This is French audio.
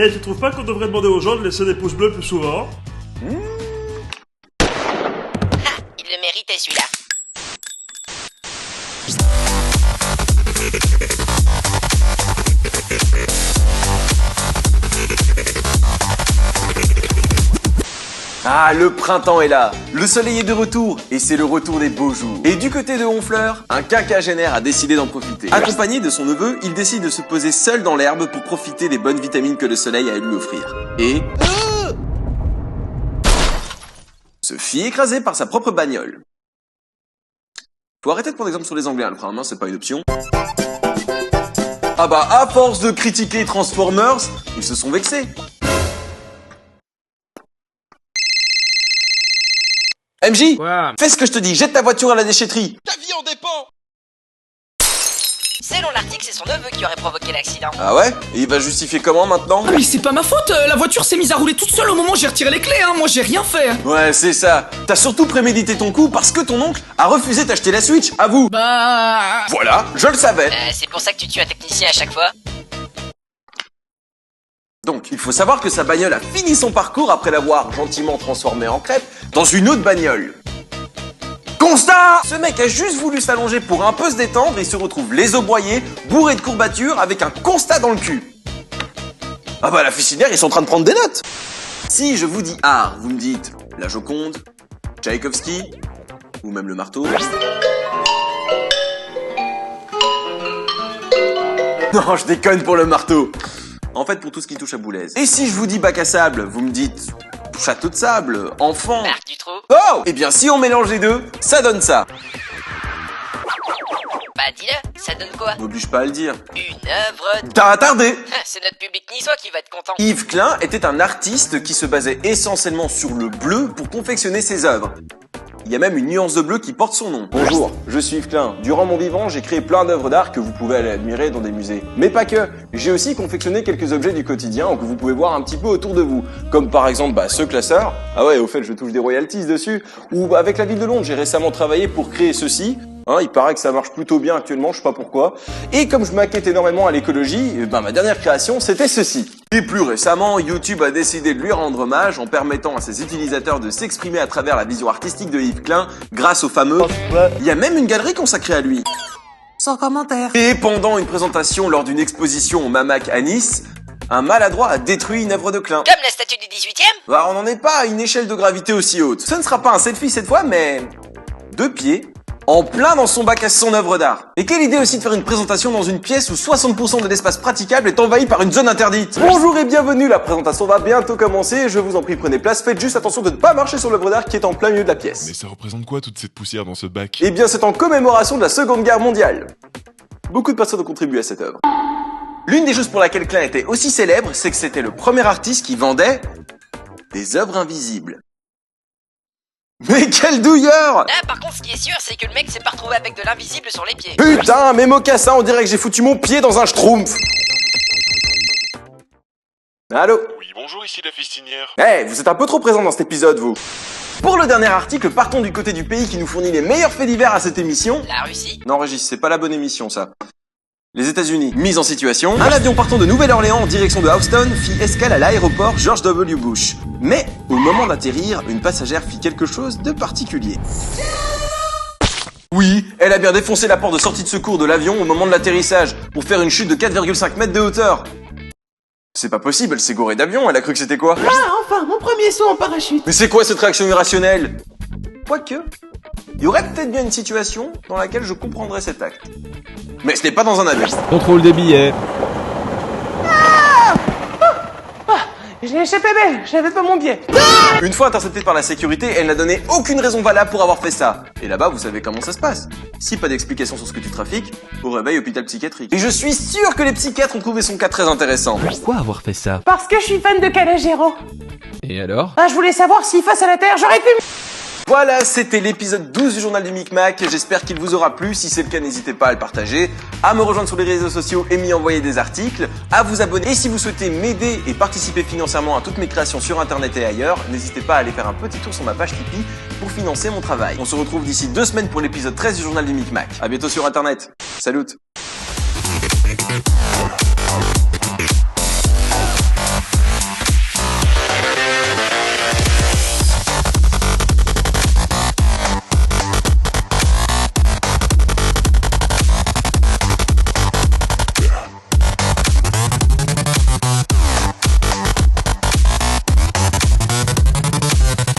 Et tu trouves pas qu'on devrait demander aux gens de laisser des pouces bleus plus souvent? Il le méritait celui-là. Ah, le printemps est là, le soleil est de retour, et c'est le retour des beaux jours. Et du côté de Honfleur, un quinquagénaire a décidé d'en profiter. Accompagné de son neveu, il décide de se poser seul dans l'herbe pour profiter des bonnes vitamines que le soleil a à lui offrir. Et... se fit écraser par sa propre bagnole. Faut arrêter de prendre exemple sur les Anglais, le premièrement c'est pas une option. Ah bah, à force de critiquer Transformers, ils se sont vexés. MJ, Quoi? fais ce que je te dis, jette ta voiture à la déchetterie. Ta vie en dépend. Selon l'article, c'est son neveu qui aurait provoqué l'accident. Ah ouais? Et il va justifier comment maintenant? Ah mais c'est pas ma faute, la voiture s'est mise à rouler toute seule au moment où j'ai retiré les clés, hein, moi j'ai rien fait. Ouais, c'est ça. T'as surtout prémédité ton coup parce que ton oncle a refusé d'acheter la Switch, avoue. Bah... Voilà, je le savais. C'est pour ça que tu tues un technicien à chaque fois. Donc, il faut savoir que sa bagnole a fini son parcours après l'avoir gentiment transformée en crêpe dans une autre bagnole. Constat! Ce mec a juste voulu s'allonger pour un peu se détendre et se retrouve les os broyés, bourré de courbatures, avec un constat dans le cul. Ah bah la fustinière, ils sont en train de prendre des notes. Si je vous dis art, vous me dites la Joconde, Tchaïkovski, ou même le marteau. Non, je déconne pour le marteau. En fait, pour tout ce qui touche à Boulez. Et si je vous dis bac à sable, vous me dites château de sable, enfant. Marc Dutroux. Oh! Eh bien, si on mélange les deux, ça donne ça. Bah dis-le, ça donne quoi? M'oblige pas à le dire. Une œuvre... T'as attardé! C'est notre public niçois qui va être content. Yves Klein était un artiste qui se basait essentiellement sur le bleu pour confectionner ses œuvres. Il y a même une nuance de bleu qui porte son nom. Bonjour, je suis Yves Klein. Durant mon vivant, j'ai créé plein d'œuvres d'art que vous pouvez aller admirer dans des musées. Mais pas que. J'ai aussi confectionné quelques objets du quotidien que vous pouvez voir un petit peu autour de vous. Comme par exemple ce classeur. Ah ouais, au fait, je touche des royalties dessus. Ou avec la ville de Londres, j'ai récemment travaillé pour créer ceci. Il paraît que ça marche plutôt bien actuellement, je sais pas pourquoi. Et comme je m'inquiète énormément à l'écologie, ma dernière création, c'était ceci. Et plus récemment, YouTube a décidé de lui rendre hommage en permettant à ses utilisateurs de s'exprimer à travers la vision artistique de Yves Klein grâce au fameux... Il y a même une galerie consacrée à lui. Sans commentaire. Et pendant une présentation lors d'une exposition au Mamac à Nice, un maladroit a détruit une œuvre de Klein. Comme la statue du 18e? Bah, on n'en est pas à une échelle de gravité aussi haute. Ce ne sera pas un selfie cette fois, mais... 2 pieds... en plein dans son bac à son œuvre d'art. Et quelle idée aussi de faire une présentation dans une pièce où 60% de l'espace praticable est envahi par une zone interdite. Bonjour et bienvenue, la présentation va bientôt commencer, je vous en prie prenez place, faites juste attention de ne pas marcher sur l'œuvre d'art qui est en plein milieu de la pièce. Mais ça représente quoi toute cette poussière dans ce bac? Eh bien c'est en commémoration de la Seconde Guerre mondiale. Beaucoup de personnes ont contribué à cette œuvre. L'une des choses pour laquelle Klein était aussi célèbre, c'est que c'était le premier artiste qui vendait des œuvres invisibles. Mais quel douilleur! Ah, par contre, ce qui est sûr, c'est que le mec s'est pas retrouvé avec de l'invisible sur les pieds. Putain, mes mocassins, on dirait que j'ai foutu mon pied dans un schtroumpf. Allô? Oui, bonjour, ici la fistinière. Eh, vous êtes un peu trop présent dans cet épisode, vous. Pour le dernier article, partons du côté du pays qui nous fournit les meilleurs faits divers à cette émission. La Russie? Non, Régis, c'est pas la bonne émission, ça. Les États-Unis. Mise en situation. Un avion partant de Nouvelle-Orléans en direction de Houston fit escale à l'aéroport George W. Bush. Mais, au moment d'atterrir, une passagère fit quelque chose de particulier. Oui, elle a bien défoncé la porte de sortie de secours de l'avion au moment de l'atterrissage, pour faire une chute de 4,5 mètres de hauteur. C'est pas possible, elle s'est gorée d'avion, elle a cru que c'était quoi? Ah, enfin, mon premier saut en parachute. Mais c'est quoi cette réaction irrationnelle? Quoique, il y aurait peut-être bien une situation dans laquelle je comprendrais cet acte. Mais ce n'est pas dans un avion. Contrôle des billets. Je l'ai échappé belle, j'avais pas mon biais. Une fois interceptée par la sécurité, elle n'a donné aucune raison valable pour avoir fait ça. Et là-bas, vous savez comment ça se passe. Si pas d'explication sur ce que tu trafiques, au réveil hôpital psychiatrique. Et je suis sûr que les psychiatres ont trouvé son cas très intéressant. Pourquoi avoir fait ça? Parce que je suis fan de Calogero. Et alors? Ah, je voulais savoir si face à la Terre, j'aurais pu... Voilà, c'était l'épisode 12 du journal du Micmac. J'espère qu'il vous aura plu. Si c'est le cas, n'hésitez pas à le partager, à me rejoindre sur les réseaux sociaux et m'y envoyer des articles, à vous abonner. Et si vous souhaitez m'aider et participer financièrement à toutes mes créations sur internet et ailleurs, n'hésitez pas à aller faire un petit tour sur ma page Tipeee pour financer mon travail. On se retrouve d'ici 2 semaines pour l'épisode 13 du journal du Micmac. À bientôt sur internet. Salut!